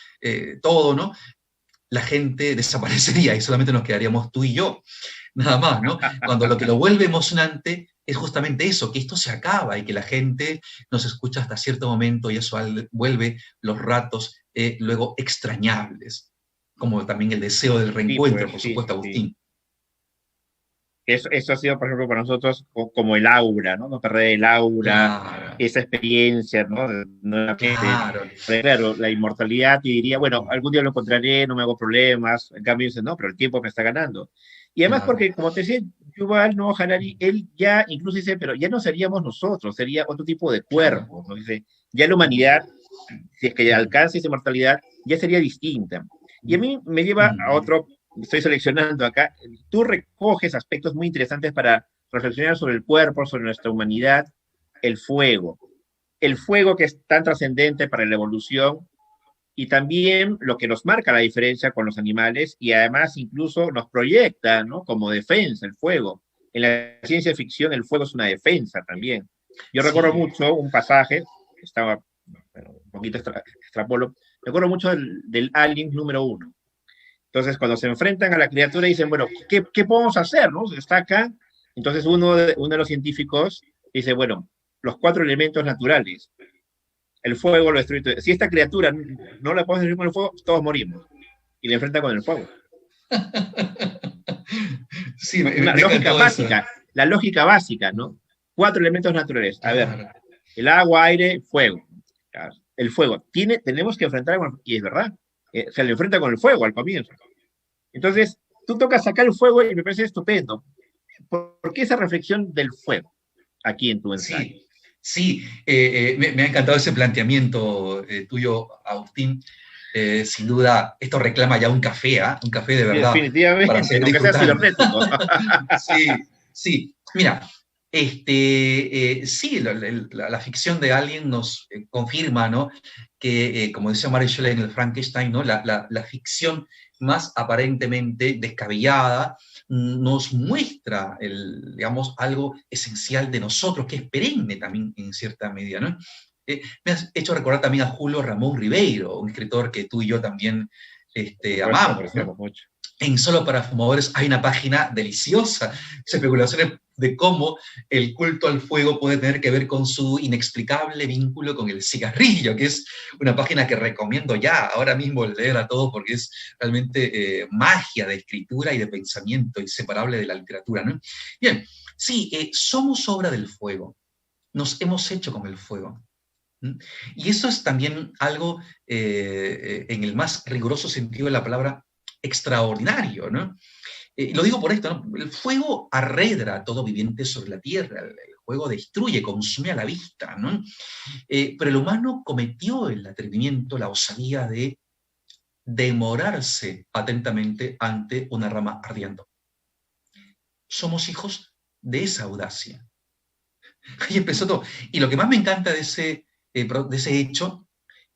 todo, ¿no? La gente desaparecería y solamente nos quedaríamos tú y yo, nada más, ¿no? Cuando lo que lo vuelve emocionante es justamente eso, que esto se acaba y que la gente nos escucha hasta cierto momento y eso vuelve los ratos luego extrañables, como también el deseo del
Sí,
reencuentro,
pues,
por
sí,
supuesto,
sí.
Agustín.
Eso ha sido, por ejemplo, para nosotros como el aura, ¿no? No perder el aura,
Claro,
esa experiencia, ¿no? Nuevamente.
claro,
Pero claro, la inmortalidad y diría, bueno, algún día lo encontraré, no me hago problemas. En cambio dice, no, pero el tiempo me está ganando. Y además
claro.
porque, como te decía, Yuval Noah Harari, él ya incluso dice, pero ya no seríamos nosotros, sería otro tipo de
Claro.
cuerpo, ¿no? Dice, ya la humanidad, si es que alcanza esa inmortalidad, ya sería distinta. Y a mí me lleva a otro, estoy seleccionando acá, tú recoges aspectos muy interesantes para reflexionar sobre el cuerpo, sobre nuestra humanidad, el fuego. El fuego que es tan trascendente para la evolución y también lo que nos marca la diferencia con los animales y además incluso nos proyecta, ¿no? Como defensa el fuego. En la ciencia ficción el fuego es una defensa también. Yo recuerdo
Sí,
mucho un pasaje, estaba bueno, un poquito extrapolo, recuerdo mucho del Alien número 1, Entonces, cuando se enfrentan a la criatura, dicen, bueno, ¿qué podemos hacer? ¿No? Está acá. Entonces, uno de los científicos dice, bueno, los 4 elementos naturales. El fuego lo destruye todo. Si esta criatura no la podemos destruir con el fuego, todos morimos. Y le enfrenta con el fuego.
Sí,
Una lógica básica. Eso. La lógica básica, ¿no? 4 elementos naturales. A ver, el agua, aire, fuego. El fuego. Tenemos que enfrentar con el fuego. Y es verdad. Se le enfrenta con el fuego al comienzo. Entonces, tú tocas sacar el fuego y me parece estupendo. ¿Por qué esa reflexión del fuego aquí en tu ensayo?
Sí, me ha encantado ese planteamiento tuyo, Agustín. Sin duda, esto reclama ya un café, ¿eh? Un café de verdad.
Sí, definitivamente,
para seguir
aunque sea cibernético.
Sí. Mira, sí, la ficción de Alien nos confirma, ¿no? Que, como decía Mary Shelley en el Frankenstein, ¿no? La ficción más aparentemente descabellada nos muestra, digamos, algo esencial de nosotros, que es perenne también en cierta medida, ¿no? Me has hecho recordar también a Julio Ramón Ribeiro, un escritor que tú y yo también amamos, ¿no? Mucho. En Solo para Fumadores hay una página deliciosa, especulaciones de cómo el culto al fuego puede tener que ver con su inexplicable vínculo con el cigarrillo, que es una página que recomiendo ya ahora mismo leer a todos porque es realmente magia de escritura y de pensamiento inseparable de la literatura, ¿no? Bien, sí, somos obra del fuego, nos hemos hecho con el fuego. Y eso es también algo, en el más riguroso sentido de la palabra, extraordinario, ¿no? Lo digo por esto, ¿no? El fuego arredra a todo viviente sobre la tierra, el fuego destruye, consume a la vista, ¿no? Pero el humano cometió el atrevimiento, la osadía de demorarse atentamente ante una rama ardiendo. Somos hijos de esa audacia. Ahí empezó todo. Y lo que más me encanta de ese hecho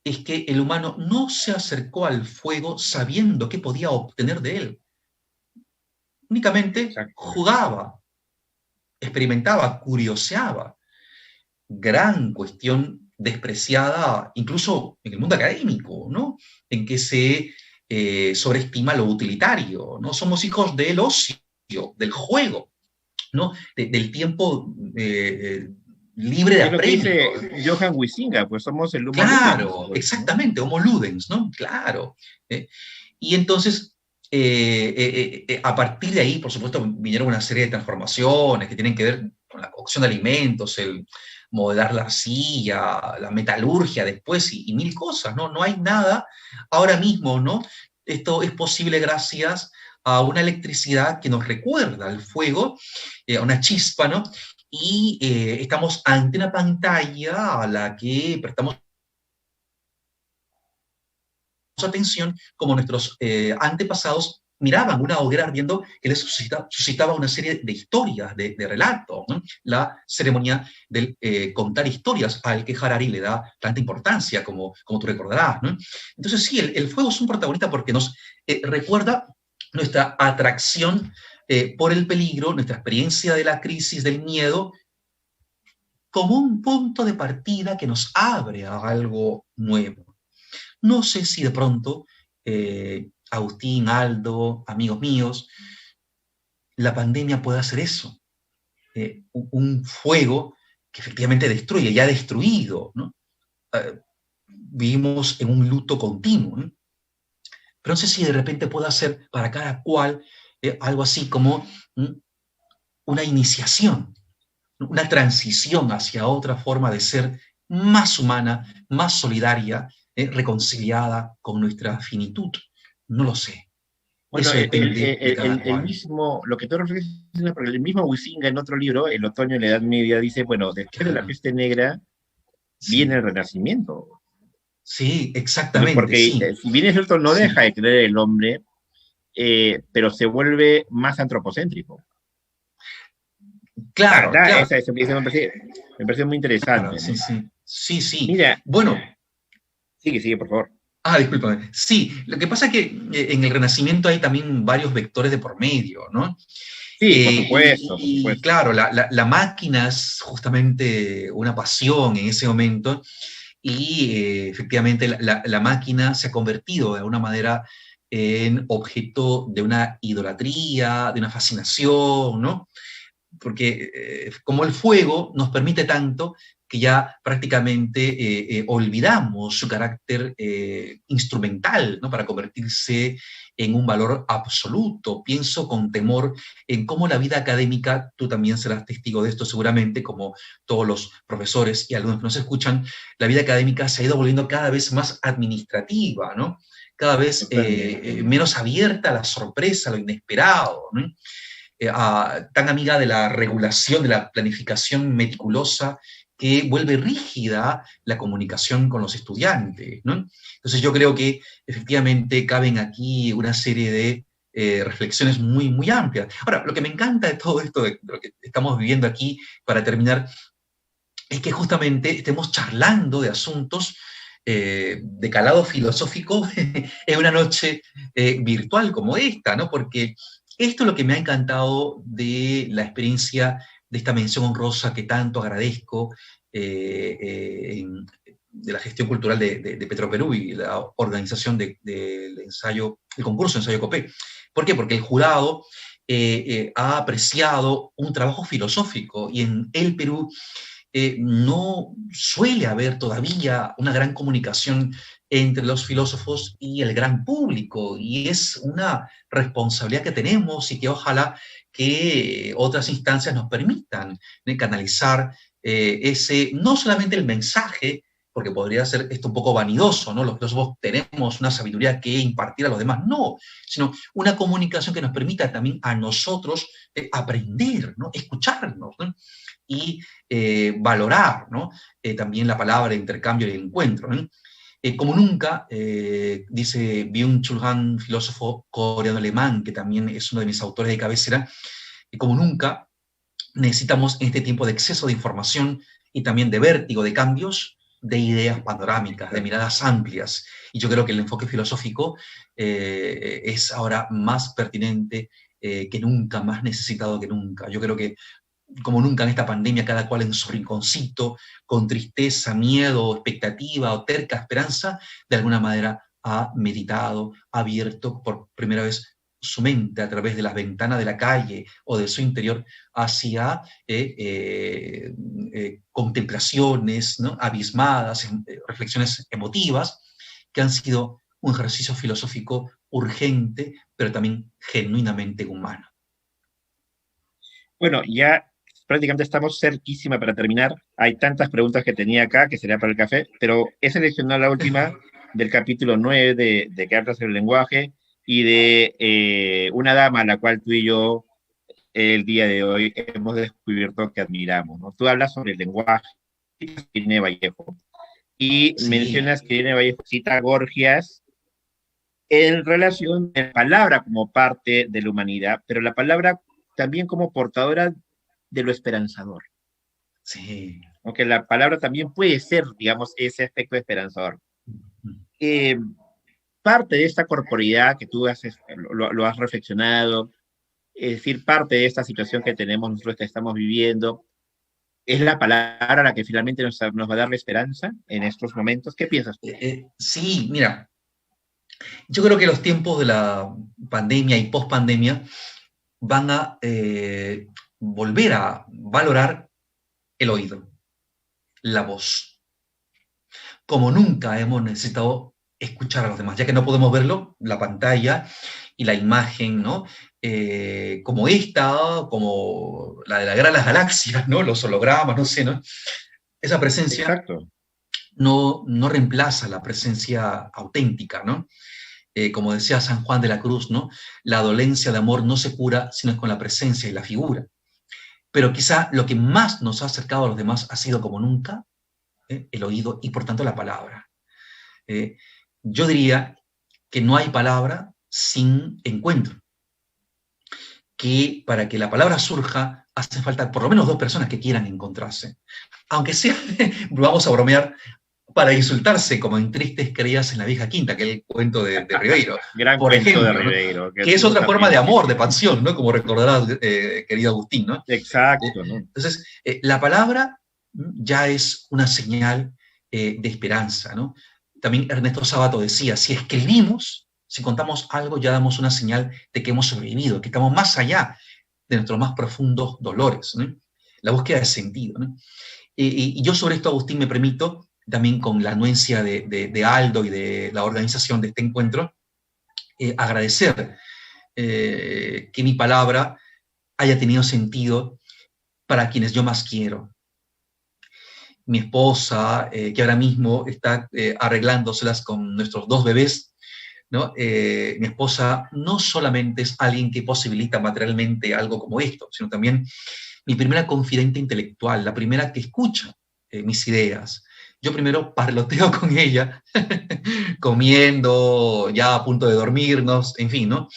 es que el humano no se acercó al fuego sabiendo qué podía obtener de él. Únicamente jugaba, experimentaba, curioseaba. Gran cuestión despreciada incluso en el mundo académico, ¿no? En que se sobreestima lo utilitario, ¿no? Somos hijos del ocio, del juego, ¿no? Del tiempo libre de apremio.
Es lo que dice Johann Huizinga, pues somos el homo
Claro,
ludens, pues,
exactamente, homo ludens, ¿no? Claro. Y entonces, a partir de ahí, por supuesto, vinieron una serie de transformaciones que tienen que ver con la cocción de alimentos, el modelar la arcilla, la metalurgia después y mil cosas, ¿no? No hay nada ahora mismo, ¿no? Esto es posible gracias a una electricidad que nos recuerda al fuego, a una chispa, ¿no? Y estamos ante una pantalla a la que prestamos atención como nuestros antepasados miraban una hoguera ardiendo que les suscitaba una serie de historias, de relatos, ¿no? La ceremonia del contar historias al que Harari le da tanta importancia, como tú recordarás, ¿no? Entonces sí, el fuego es un protagonista porque nos recuerda nuestra atracción por el peligro, nuestra experiencia de la crisis, del miedo, como un punto de partida que nos abre a algo nuevo. No sé si de pronto, Agustín, Aldo, amigos míos, la pandemia puede hacer eso. Un fuego que efectivamente destruye, ya ha destruido, ¿no? Vivimos en un luto continuo, ¿no? Pero no sé si de repente puede hacer para cada cual algo así como una iniciación, una transición hacia otra forma de ser más humana, más solidaria, reconciliada con nuestra finitud. No lo sé.
Bueno,
eso depende de cada cual.
Lo que tú refieres, porque el mismo Huizinga en otro libro, El otoño en la Edad Media, dice, bueno, después de la peste negra viene el Renacimiento.
Sí, exactamente.
Porque si bien es cierto, no deja de creer el hombre, pero se vuelve más antropocéntrico.
Claro.
Esa me parece muy interesante.
Claro, sí.
Mira,
bueno.
Sigue, por favor.
Discúlpame. Sí, lo que pasa es que en el Renacimiento hay también varios vectores de por medio, ¿no?
Sí, por supuesto.
Y claro, la máquina es justamente una pasión en ese momento y efectivamente la máquina se ha convertido de alguna manera en objeto de una idolatría, de una fascinación, ¿no? Porque como el fuego nos permite tanto que ya prácticamente olvidamos su carácter instrumental, ¿no? Para convertirse en un valor absoluto. Pienso con temor en cómo la vida académica, tú también serás testigo de esto seguramente, como todos los profesores y alumnos que nos escuchan, la vida académica se ha ido volviendo cada vez más administrativa, ¿no? Cada vez menos abierta a la sorpresa, a lo inesperado, ¿no? Tan amiga de la regulación, de la planificación meticulosa, que vuelve rígida la comunicación con los estudiantes, ¿no? Entonces yo creo que efectivamente caben aquí una serie de reflexiones muy, muy amplias. Ahora, lo que me encanta de todo esto, de lo que estamos viviendo aquí, para terminar, es que justamente estemos charlando de asuntos de calado filosófico en una noche virtual como esta, ¿no? Porque esto es lo que me ha encantado de la experiencia de esta mención honrosa que tanto agradezco de la gestión cultural de Petroperú y la organización del ensayo, el concurso de ensayo Copé. ¿Por qué? Porque el jurado ha apreciado un trabajo filosófico y en el Perú no suele haber todavía una gran comunicación entre los filósofos y el gran público, y es una responsabilidad que tenemos y que ojalá que otras instancias nos permitan canalizar no solamente el mensaje, porque podría ser esto un poco vanidoso, ¿no? Los filósofos tenemos una sabiduría que impartir a los demás, no, sino una comunicación que nos permita también a nosotros aprender, ¿no? Escucharnos, ¿no? Y valorar, ¿no? También la palabra, el intercambio y el encuentro, ¿no? Como nunca, dice Byung-Chul Han, filósofo coreano-alemán, que también es uno de mis autores de cabecera, como nunca necesitamos en este tiempo de exceso de información y también de vértigo de cambios, de ideas panorámicas, de miradas amplias. Y yo creo que el enfoque filosófico es ahora más pertinente que nunca, más necesitado que nunca. Yo creo que como nunca en esta pandemia, cada cual en su rinconcito, con tristeza, miedo, expectativa o terca esperanza, de alguna manera ha meditado, ha abierto por primera vez su mente a través de las ventanas de la calle o de su interior hacia contemplaciones, ¿no? Abismadas, reflexiones emotivas, que han sido un ejercicio filosófico urgente, pero también genuinamente humano.
Bueno, ya prácticamente estamos cerquísima para terminar. Hay tantas preguntas que tenía acá que sería para el café, pero he seleccionado la última del capítulo 9 de Cartas del Lenguaje y de una dama a la cual tú y yo el día de hoy hemos descubierto que admiramos, ¿no? Tú hablas sobre el lenguaje, Irene Vallejo, y sí, mencionas que Irene Vallejo cita a Gorgias en relación a la palabra como parte de la humanidad, pero la palabra también como portadora de lo esperanzador.
Sí.
Aunque la palabra también puede ser, digamos, ese aspecto esperanzador. Parte de esta corporeidad que tú lo has reflexionado, es decir, parte de esta situación que tenemos nosotros, que estamos viviendo, ¿es la palabra la que finalmente nos va a dar la esperanza en estos momentos? ¿Qué piensas tú?
Sí, mira, yo creo que los tiempos de la pandemia y post-pandemia van a volver a valorar el oído, la voz. Como nunca hemos necesitado escuchar a los demás, ya que no podemos verlo, la pantalla y la imagen, ¿no? Como esta, como la de la Guerra de las Galaxias, ¿no? Los hologramas, no sé, ¿no? Esa presencia no reemplaza la presencia auténtica, ¿no? Como decía San Juan de la Cruz, ¿no? La dolencia de amor no se cura sino es con la presencia y la figura. Pero quizá lo que más nos ha acercado a los demás ha sido como nunca el oído y por tanto la palabra. Yo diría que no hay palabra sin encuentro. Que para que la palabra surja hace falta por lo menos dos personas que quieran encontrarse. Aunque sea, vamos a bromear, para insultarse como en Tristes Creías en la Vieja Quinta, que es el cuento de Ribeiro.
Gran
por
cuento
ejemplo,
de Ribeiro.
¿no? Que es otra forma de amor, de pasión, ¿no? Como recordará querido Agustín, ¿no?
Exacto, ¿no?
Entonces, la palabra ya es una señal de esperanza, ¿no? También Ernesto Sábato decía, si escribimos, Si contamos algo, ya damos una señal de que hemos sobrevivido, que estamos más allá de nuestros más profundos dolores, ¿no? La búsqueda de sentido, ¿no? Y yo sobre esto, Agustín, me permito, también con la anuencia de Aldo y de la organización de este encuentro, agradecer que mi palabra haya tenido sentido para quienes yo más quiero. Mi esposa, que ahora mismo está arreglándoselas con nuestros 2 bebés, ¿no? Mi esposa no solamente es alguien que posibilita materialmente algo como esto, sino también mi primera confidente intelectual, la primera que escucha mis ideas. Yo primero parloteo con ella, comiendo, ya a punto de dormirnos, en fin, ¿no?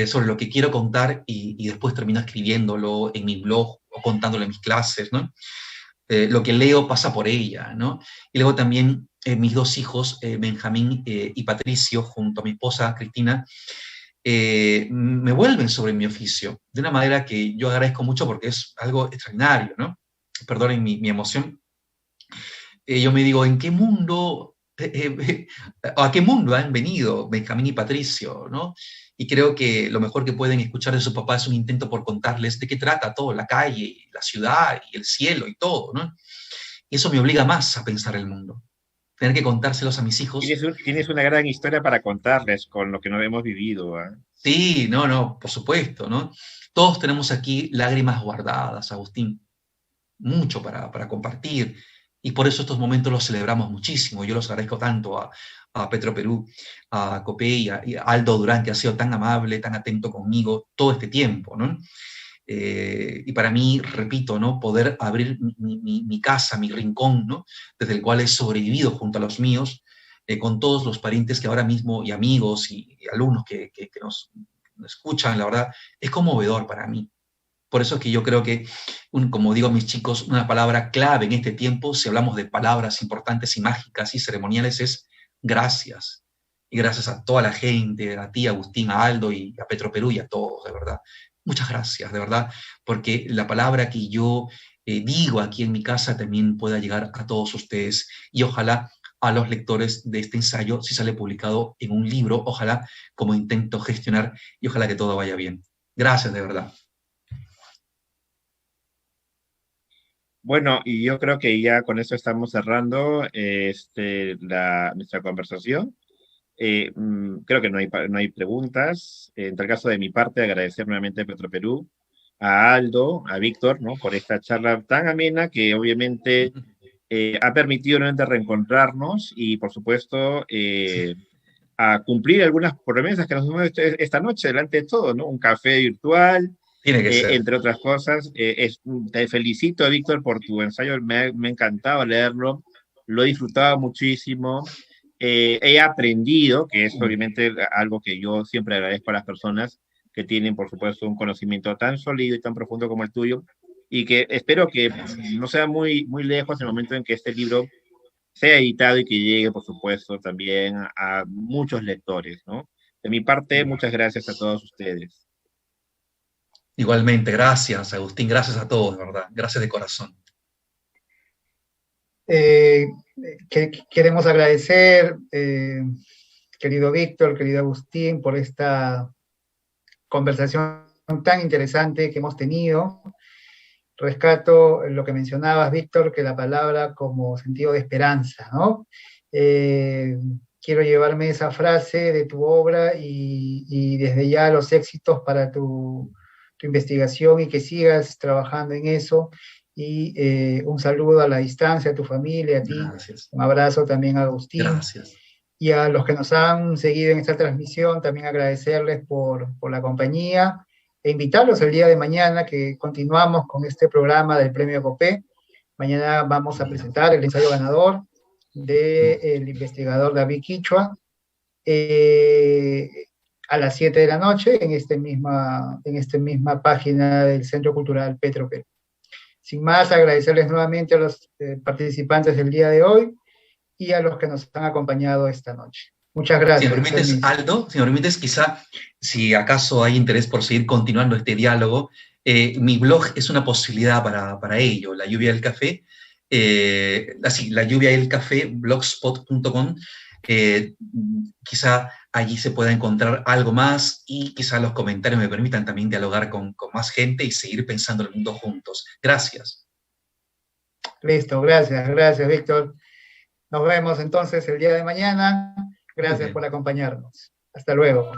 Sobre lo que quiero contar y después termino escribiéndolo en mi blog o contándolo en mis clases, ¿no? Lo que leo pasa por ella, ¿no? Y luego también mis 2 hijos, Benjamín y Patricio, junto a mi esposa Cristina, me vuelven sobre mi oficio, de una manera que yo agradezco mucho porque es algo extraordinario, ¿no? Perdonen mi emoción. Yo me digo, ¿en qué mundo, a qué mundo han venido Benjamín y Patricio, ¿no? Y creo que lo mejor que pueden escuchar de su papá es un intento por contarles de qué trata todo, la calle, la ciudad y el cielo y todo, ¿no? Y eso me obliga más a pensar el mundo. Tener que contárselos a mis hijos.
Tienes una gran historia para contarles con lo que no hemos vivido, ¿eh?
Sí, no, por supuesto, ¿no? Todos tenemos aquí lágrimas guardadas, Agustín, mucho para compartir, y por eso estos momentos los celebramos muchísimo. Yo los agradezco tanto a Petroperú, a Copé y a Aldo Durán, que ha sido tan amable, tan atento conmigo todo este tiempo, ¿no? Y para mí, repito, ¿no? Poder abrir mi casa, mi rincón, ¿no? Desde el cual he sobrevivido junto a los míos, con todos los parientes que ahora mismo, y amigos y alumnos que nos escuchan, la verdad, es conmovedor para mí. Por eso es que yo creo que, como digo a mis chicos, una palabra clave en este tiempo, si hablamos de palabras importantes y mágicas y ceremoniales, es gracias. Y gracias a toda la gente, a ti, Agustín, a Aldo y a Petroperú y a todos, de verdad. Muchas gracias, de verdad, porque la palabra que yo digo aquí en mi casa también pueda llegar a todos ustedes y ojalá a los lectores de este ensayo, si sale publicado en un libro, ojalá como intento gestionar y ojalá que todo vaya bien. Gracias, de verdad.
Bueno, y yo creo que ya con eso estamos cerrando nuestra conversación. Creo que no hay preguntas. En tal caso, de mi parte, agradecer nuevamente a Petroperú, a Aldo, a Víctor, ¿no? Por esta charla tan amena que obviamente ha permitido nuevamente reencontrarnos y, por supuesto, a cumplir algunas promesas que nos hemos hecho esta noche, delante de todo, ¿no? Un café virtual,
Tiene que ser.
entre otras cosas. Te felicito, Víctor, por tu ensayo. Me ha encantado leerlo, lo he disfrutado muchísimo. He aprendido, que es obviamente algo que yo siempre agradezco a las personas que tienen, por supuesto, un conocimiento tan sólido y tan profundo como el tuyo, y que espero que no sea muy lejos el momento en que este libro sea editado y que llegue, por supuesto, también a muchos lectores, ¿no? De mi parte, muchas gracias a todos ustedes.
Igualmente, gracias, Agustín, gracias a todos, de verdad, gracias de corazón.
Queremos agradecer, querido Víctor, querido Agustín, por esta conversación tan interesante que hemos tenido. Rescato lo que mencionabas, Víctor, que la palabra como sentido de esperanza, ¿no? Quiero llevarme esa frase de tu obra y desde ya los éxitos para tu investigación y que sigas trabajando en eso. Y un saludo a la distancia, a tu familia, a ti.
Gracias.
Un abrazo también a Agustín.
Gracias.
Y a los que nos han seguido en esta transmisión, también agradecerles por la compañía e invitarlos el día de mañana que continuamos con este programa del Premio Copé. Mañana vamos a presentar el ensayo ganador del investigador David Quichua a las 7 de la noche en esta misma página del Centro Cultural Petroperú. Sin más, agradecerles nuevamente a los participantes del día de hoy y a los que nos han acompañado esta noche. Muchas gracias.
Si me permites, Aldo, si me permites, quizá, si acaso hay interés por seguir continuando este diálogo, mi blog es una posibilidad para ello, La Lluvia del Café, La Lluvia del Café, blogspot.com, quizá allí se pueda encontrar algo más y quizá los comentarios me permitan también dialogar con más gente y seguir pensando el mundo juntos. Gracias.
Listo, gracias, Víctor. Nos vemos entonces el día de mañana. Gracias por acompañarnos. Hasta luego.